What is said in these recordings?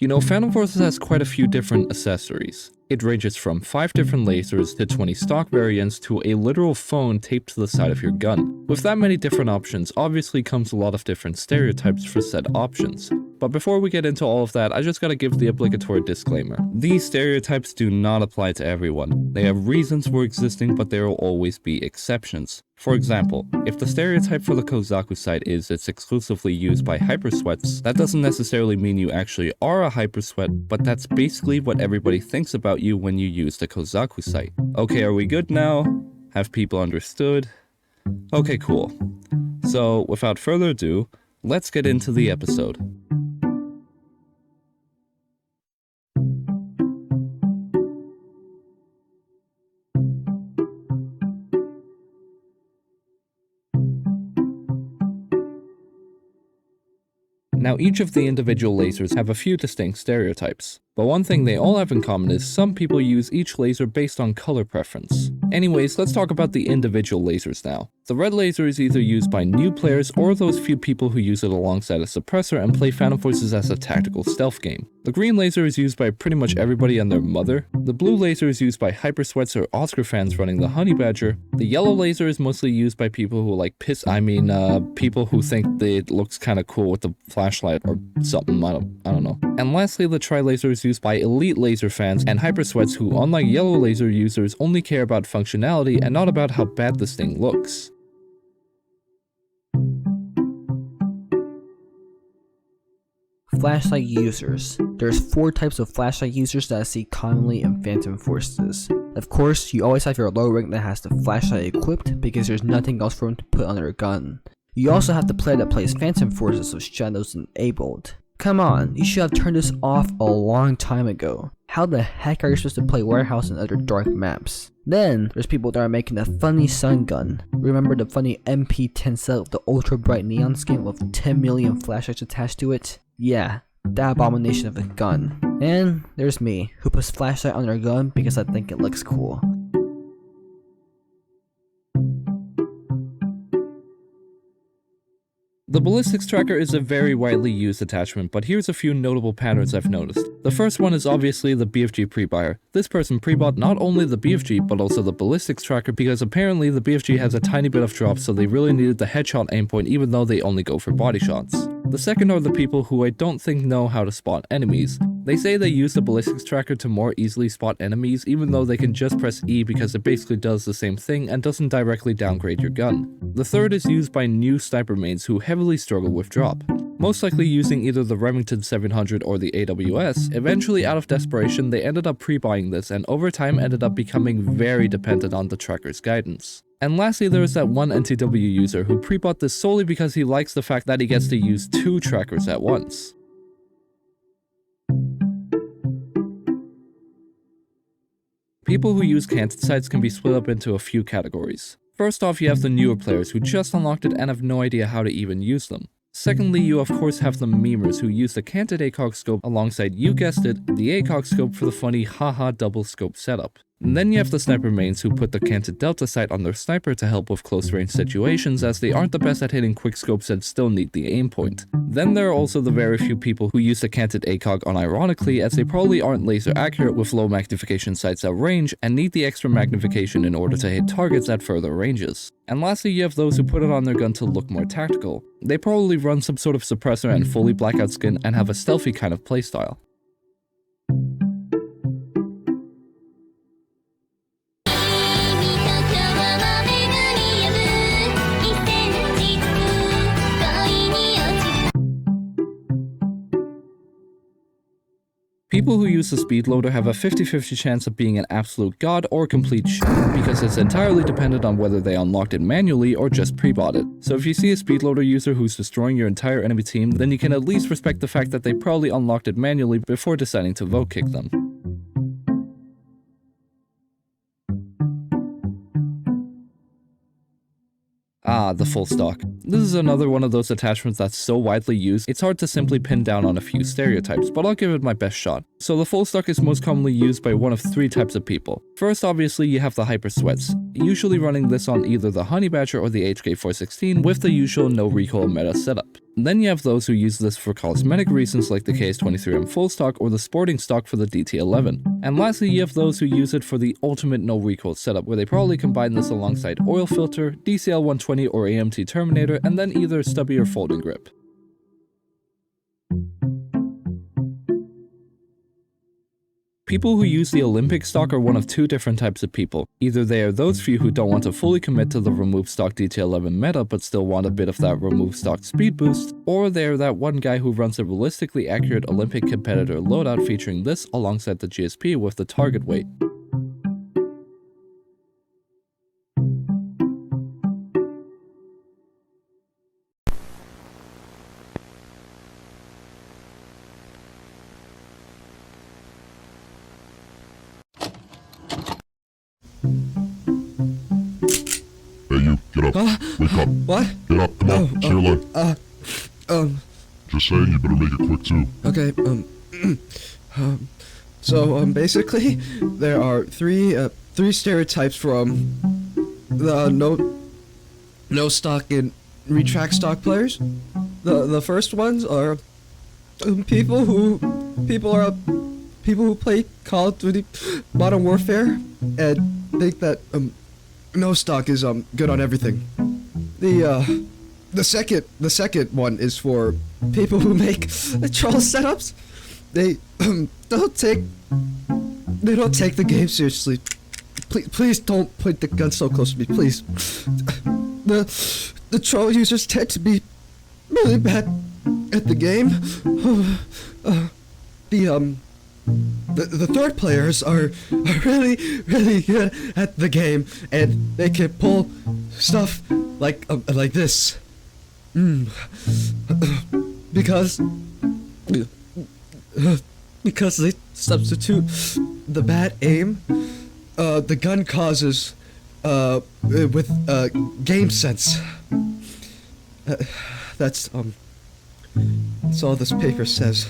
You know, Phantom Forces has quite a few different accessories. It ranges from 5 different lasers to 20 stock variants to a literal phone taped to the side of your gun. With that many different options, obviously comes a lot of different stereotypes for said options. But before we get into all of that, I just gotta give the obligatory disclaimer. These stereotypes do not apply to everyone. They have reasons for existing, but there will always be exceptions. For example, if the stereotype for the Kozaku site is it's exclusively used by hypersweats, that doesn't necessarily mean you actually are a hypersweat, but that's basically what everybody thinks about you when you use the Kozaku site. Okay, are we good now? Have people understood? Okay, cool. So, without further ado, let's get into the episode. Now, each of the individual lasers have a few distinct stereotypes, but one thing they all have in common is some people use each laser based on color preference. Anyways, let's talk about the individual lasers now. The red laser is either used by new players or those few people who use it alongside a suppressor and play Phantom Forces as a tactical stealth game. The green laser is used by pretty much everybody and their mother. The blue laser is used by hypersweats or Oscar fans running the Honey Badger. The yellow laser is mostly used by people who like people who think that it looks kind of cool with the flashlight or something, I don't know. And lastly, the tri-laser is used by elite laser fans and hypersweats who, unlike yellow laser users, only care about functionality and not about how bad this thing looks. Flashlight users. There's 4 types of flashlight users that I see commonly in Phantom Forces. Of course, you always have your low rank that has the flashlight equipped because there's nothing else for him to put on their gun. You also have the player that plays Phantom Forces with shadows enabled. Come on, you should have turned this off a long time ago. How the heck are you supposed to play Warehouse and other dark maps? Then, there's people that are making the funny sun gun. Remember the funny MP10 set with the ultra bright neon skin with 10 million flashlights attached to it? Yeah, that abomination of a gun. And there's me, who puts flashlight on their gun because I think it looks cool. The Ballistics Tracker is a very widely used attachment, but here's a few notable patterns I've noticed. The first one is obviously the BFG pre-buyer. This person pre-bought not only the BFG, but also the Ballistics Tracker because apparently the BFG has a tiny bit of drop, so they really needed the headshot aim point even though they only go for body shots. The second are the people who I don't think know how to spot enemies. They say they use the Ballistics Tracker to more easily spot enemies even though they can just press E because it basically does the same thing and doesn't directly downgrade your gun. The third is used by new sniper mains who heavily struggle with drop. Most likely using either the Remington 700 or the AWS, eventually out of desperation they ended up pre-buying this and over time ended up becoming very dependent on the tracker's guidance. And lastly, there is that one NTW user who pre-bought this solely because he likes the fact that he gets to use 2 trackers at once. People who use Canted sites can be split up into a few categories. First off, you have the newer players who just unlocked it and have no idea how to even use them. Secondly, you of course have the memers who use the Canted Acog scope alongside, you guessed it, the Acog scope for the funny haha double scope setup. And then you have the sniper mains who put the Canted Delta sight on their sniper to help with close range situations as they aren't the best at hitting quick scopes and still need the aim point. Then there are also the very few people who use the Canted Acog unironically as they probably aren't laser accurate with low magnification sights at range and need the extra magnification in order to hit targets at further ranges. And lastly, you have those who put it on their gun to look more tactical. They probably run some sort of suppressor and fully blackout skin and have a stealthy kind of playstyle. People who use the Speedloader have a 50-50 chance of being an absolute god or complete shit, because it's entirely dependent on whether they unlocked it manually or just pre-bought it. So if you see a Speedloader user who's destroying your entire enemy team, then you can at least respect the fact that they probably unlocked it manually before deciding to vote kick them. Ah, the full stock. This is another one of those attachments that's so widely used, it's hard to simply pin down on a few stereotypes, but I'll give it my best shot. So the full stock is most commonly used by one of 3 types of people. First, obviously, you have the hypersweats. usually running this on either the Honey Badger or the HK416 with the usual no recoil meta setup. Then you have those who use this for cosmetic reasons like the KS23M full stock or the sporting stock for the DT11. And lastly, you have those who use it for the ultimate no recoil setup, where they probably combine this alongside oil filter, DCL120 or AMT Terminator, and then either stubby or folding grip. People who use the Olympic stock are one of two different types of people. Either they are those few who don't want to fully commit to the remove stock DT11 meta but still want a bit of that remove stock speed boost, or they are that one guy who runs a realistically accurate Olympic competitor loadout featuring this alongside the GSP with the target weight. Hey you, get up. Wake up. What? Get up, come on, say your line. Just saying, you better make it quick too. Okay, so, basically, there are three stereotypes from the no stock and retract stock players. The first ones are people who play Call of Duty Modern Warfare and think that no stock is good on everything. The second one is for people who make troll setups. They don't take the game seriously. Please don't point the gun so close to me, please. The troll users tend to be really bad at the game. The third players are really good at the game, and they can pull stuff like this. Because they substitute the bad aim the gun causes with game sense. That's all this paper says.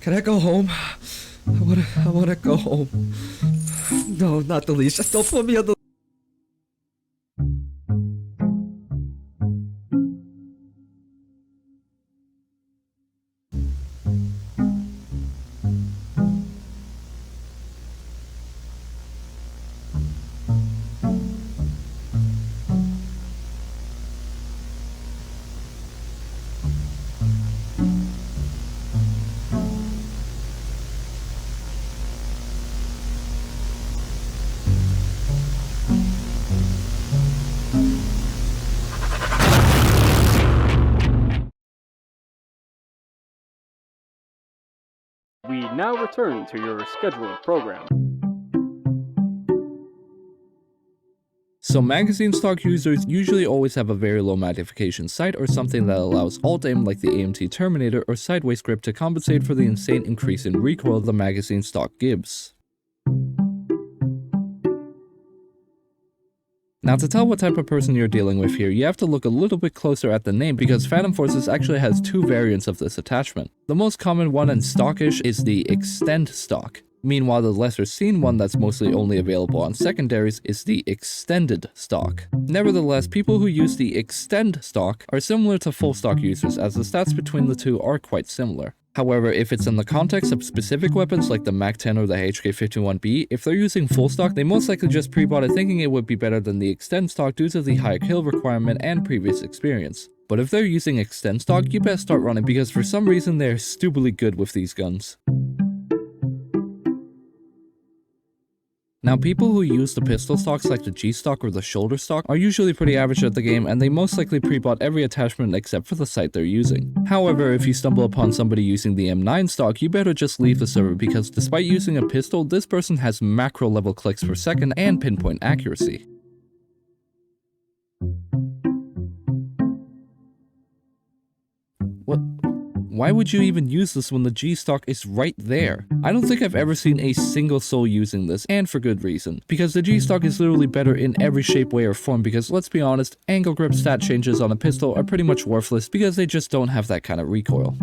Can I go home? I wanna go home. No, not the least. Just don't put me on the. We now return to your scheduled program. So magazine stock users usually always have a very low magnification sight or something that allows alt aim like the AMT Terminator or sideways grip to compensate for the insane increase in recoil the magazine stock gives. Now to tell what type of person you're dealing with here, you have to look a little bit closer at the name because Phantom Forces actually has two variants of this attachment. The most common one and stockish is the Extend Stock. Meanwhile, the lesser seen one that's mostly only available on secondaries is the Extended Stock. Nevertheless, people who use the Extend Stock are similar to full stock users as the stats between the two are quite similar. However, if it's in the context of specific weapons like the MAC-10 or the HK51B, if they're using full stock, they most likely just pre-bought it thinking it would be better than the Extend Stock due to the higher kill requirement and previous experience. But if they're using Extend Stock, you best start running because for some reason they're stupidly good with these guns. Now people who use the pistol stocks like the G-Stock or the shoulder stock are usually pretty average at the game and they most likely pre-bought every attachment except for the sight they're using. However, if you stumble upon somebody using the M9 stock, you better just leave the server because despite using a pistol, this person has macro level clicks per second and pinpoint accuracy. What? Why would you even use this when the G-Stock is right there? I don't think I've ever seen a single soul using this, and for good reason. Because the G-Stock is literally better in every shape, way, or form because let's be honest, angle grip stat changes on a pistol are pretty much worthless because they just don't have that kind of recoil.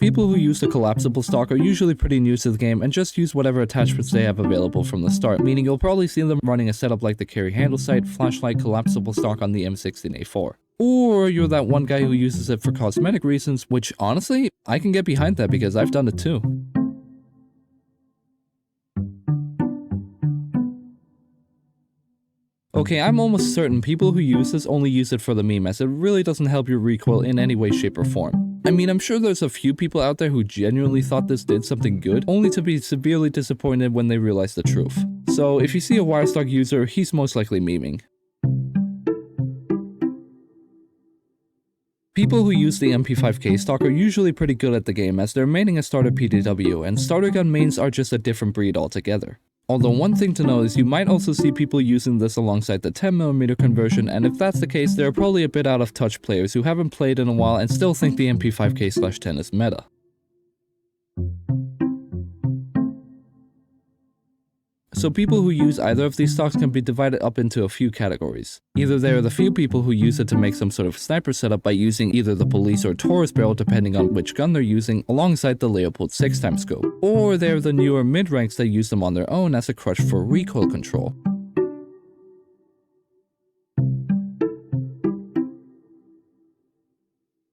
People who use the collapsible stock are usually pretty new to the game and just use whatever attachments they have available from the start, meaning you'll probably see them running a setup like the carry handle sight, flashlight, collapsible stock on the M16A4. Or you're that one guy who uses it for cosmetic reasons, which honestly, I can get behind that because I've done it too. Okay, I'm almost certain people who use this only use it for the meme, as it really doesn't help your recoil in any way, shape, or form. I mean, I'm sure there's a few people out there who genuinely thought this did something good, only to be severely disappointed when they realize the truth. So if you see a wire stock user, he's most likely memeing. People who use the MP5K stock are usually pretty good at the game, as they're maining a starter PDW, and starter gun mains are just a different breed altogether. Although one thing to know is you might also see people using this alongside the 10mm conversion, and if that's the case, there are probably a bit out of touch players who haven't played in a while and still think the MP5K/10 is meta. So people who use either of these stocks can be divided up into a few categories. Either there are the few people who use it to make some sort of sniper setup by using either the police or Taurus barrel depending on which gun they're using alongside the Leopold 6x scope. Or there are the newer mid-ranks that use them on their own as a crutch for recoil control.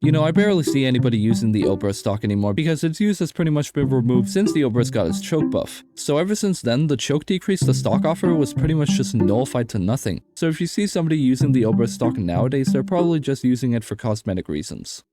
You know, I barely see anybody using the Obrez stock anymore because its use has pretty much been removed since the Obrez got its choke buff. So ever since then, the choke decrease the stock offer was pretty much just nullified to nothing. So if you see somebody using the Obrez stock nowadays, they're probably just using it for cosmetic reasons.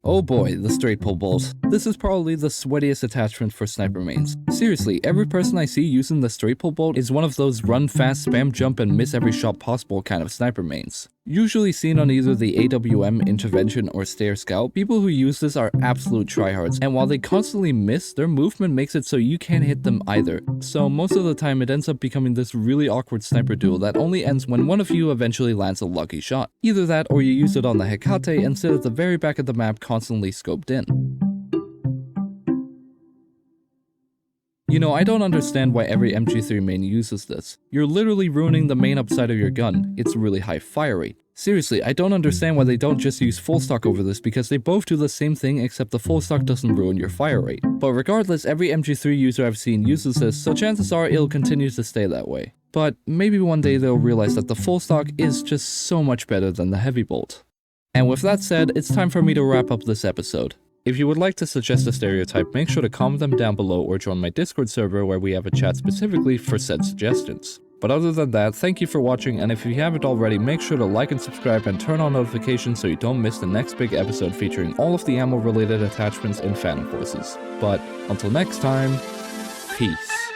Oh boy, the straight pull bolt. This is probably the sweatiest attachment for sniper mains. Seriously, every person I see using the straight pull bolt is one of those run fast, spam jump and miss every shot possible kind of sniper mains. Usually seen on either the AWM, Intervention, or Stair Scout, people who use this are absolute tryhards, and while they constantly miss, their movement makes it so you can't hit them either. So most of the time it ends up becoming this really awkward sniper duel that only ends when one of you eventually lands a lucky shot. Either that or you use it on the Hecate and sit at the very back of the map constantly scoped in. You know, I don't understand why every MG3 main uses this. You're literally ruining the main upside of your gun. It's really high fire rate. Seriously, I don't understand why they don't just use full stock over this because they both do the same thing except the full stock doesn't ruin your fire rate. But regardless, every MG3 user I've seen uses this, so chances are it'll continue to stay that way. But maybe one day they'll realize that the full stock is just so much better than the heavy bolt. And with that said, it's time for me to wrap up this episode. If you would like to suggest a stereotype, make sure to comment them down below or join my Discord server where we have a chat specifically for said suggestions. But other than that, thank you for watching, and if you haven't already, make sure to like and subscribe and turn on notifications so you don't miss the next big episode featuring all of the ammo related attachments in Phantom Forces. But until next time, peace.